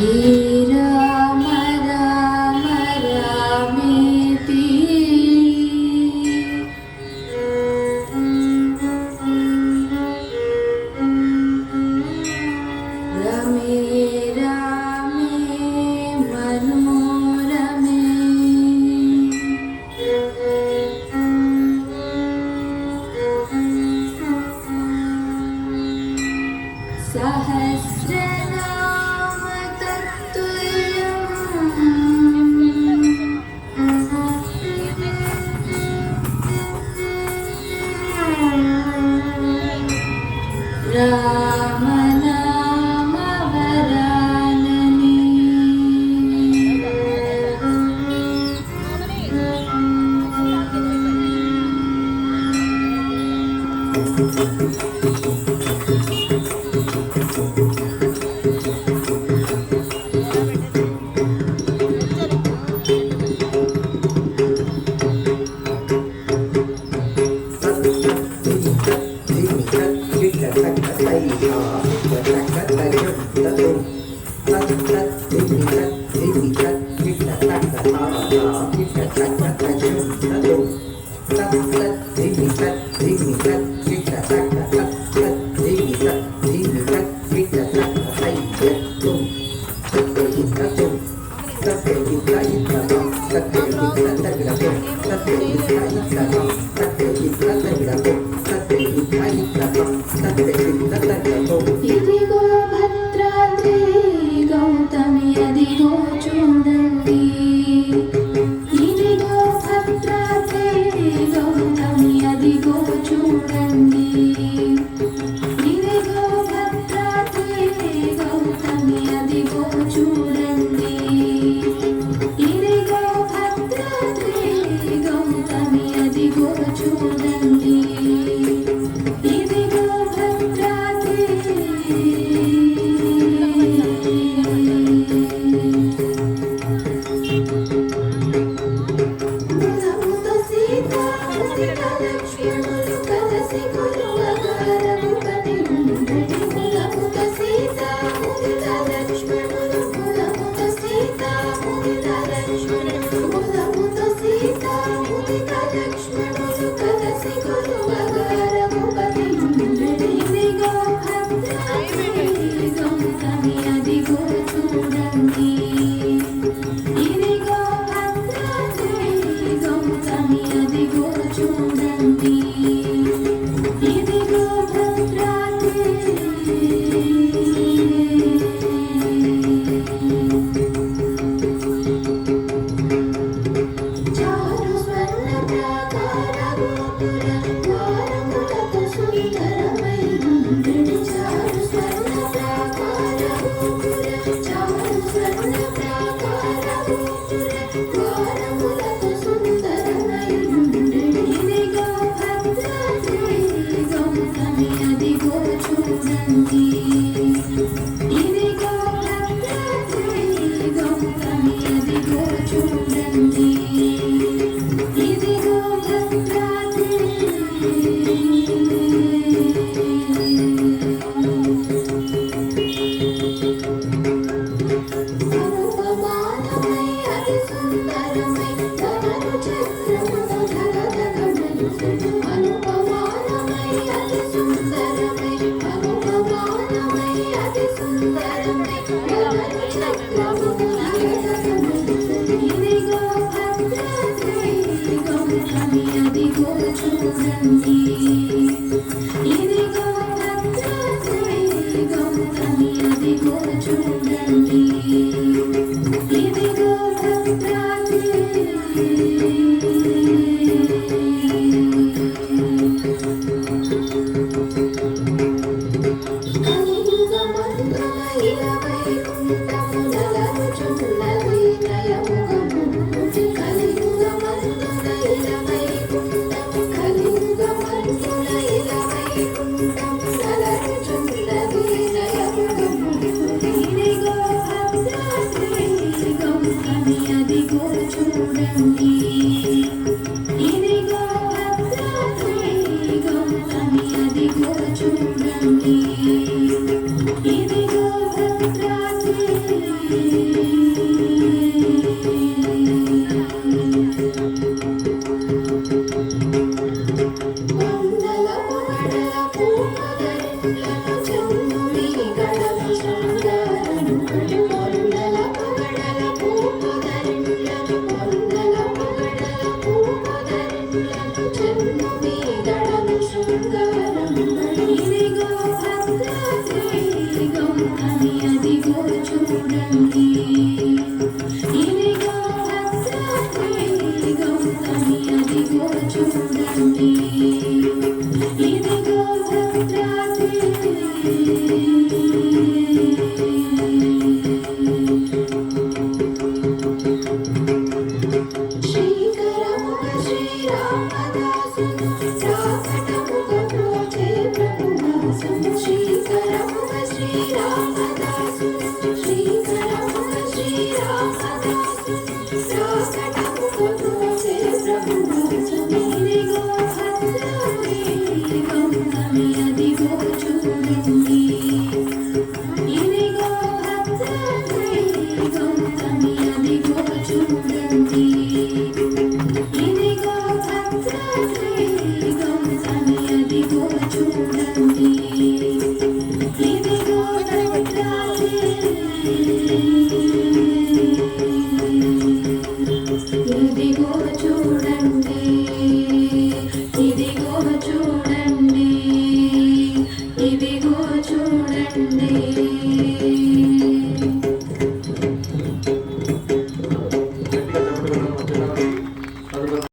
రామ రామ రామేతి రమే రామే మనోరమే సహస్రనామ తత్తుల్యం రామనామ వరానని ఇదిగో భద్రాద్రి గౌతమి అదిగో చూడండి ఇదిగో భద్రాద్రి గౌతమి అదిగో చూడండి ఇదిగో భద్రాద్రి గౌతమి అదిగో చూడండి ఇదిగో భద్రాద్రి గౌతమి అదిగో చూడండి ఇదిగో భద్రాద్రి ములముత సీత ముదిత లక్ష్మణులు కలసి కొలువగారముపతి ఉండడి ములముత సీత ముదిత లక్ష్మణులు ములముత సీత ముదిత లక్ష్మణులు ములముత సీత ముదిత లక్ష్మణులు కలసి కొలువగారముపతి ఉండడి ఇదిగో భద్రాద్రి గౌతమి అదిగో చూడండి ఇదిగో భద్రాద్రి గౌతమి అదిగో చూడండి ఇదిగో భద్రాద్రి చారు స్వర్ణ ప్రాకార గోపుర ద్వారములతో సుందరమై ఉండడి చారు స్వర్ణ ప్రాకార గోపుర చారు స్వర్ణ ప్రాకార గోపుర ద్వారములతో సుందరమై ఉండడి ఇదిగో భద్రాద్రి గౌతమి అదిగో చూడండి ఇదిగో భద్రాద్రి గౌతమి అదిగో చూడండి ఇదిగో భద్రాద్రి అనుపమానమై అతి సుందరమై ధనను చక్రమును ధగధగమెలుసెను అనుపమానమై అతి సుందరమై అనుపమానమై అతి సుందరమై ధనను చక్రమును ధగధగమెలుసెను ఇదిగో భద్రాద్రి గౌతమి అదిగో చూడండి ఇదిగో భద్రాద్రి గౌతమి అదిగో చూడండి ఇదిగో భద్రాద్రి కలియుగమందున ఇలవైకుంఠములలో చున్నది నయముగము కలియుగమందున ఇలవైకుంఠము కలియుగమందున ఇలవైకుంఠములలో చున్నది నయముగము ఇదిగో భద్రాద్రి గౌతమి అదిగో చూడండి ఇదిగో భద్రాద్రి గౌతమి అదిగో చూడండి ఇదిగో భద్రాద్రి శ్రీకరముగ శ్రీరామదాసును రాకటముగ ప్రోచే ప్రభుదాసును శ్రీకరముగ శ్రీరామదాసును శ్రీకరముగ శ్రీరామదాసును రాకటముగ ప్రోచే ప్రభుదాసును ఇదిగో భద్రవేగం కవి అదిగో చూడండి ఇదిగో భద్రవేగం కవి అదిగో చూడండి ఇదిగో భద్రవేగం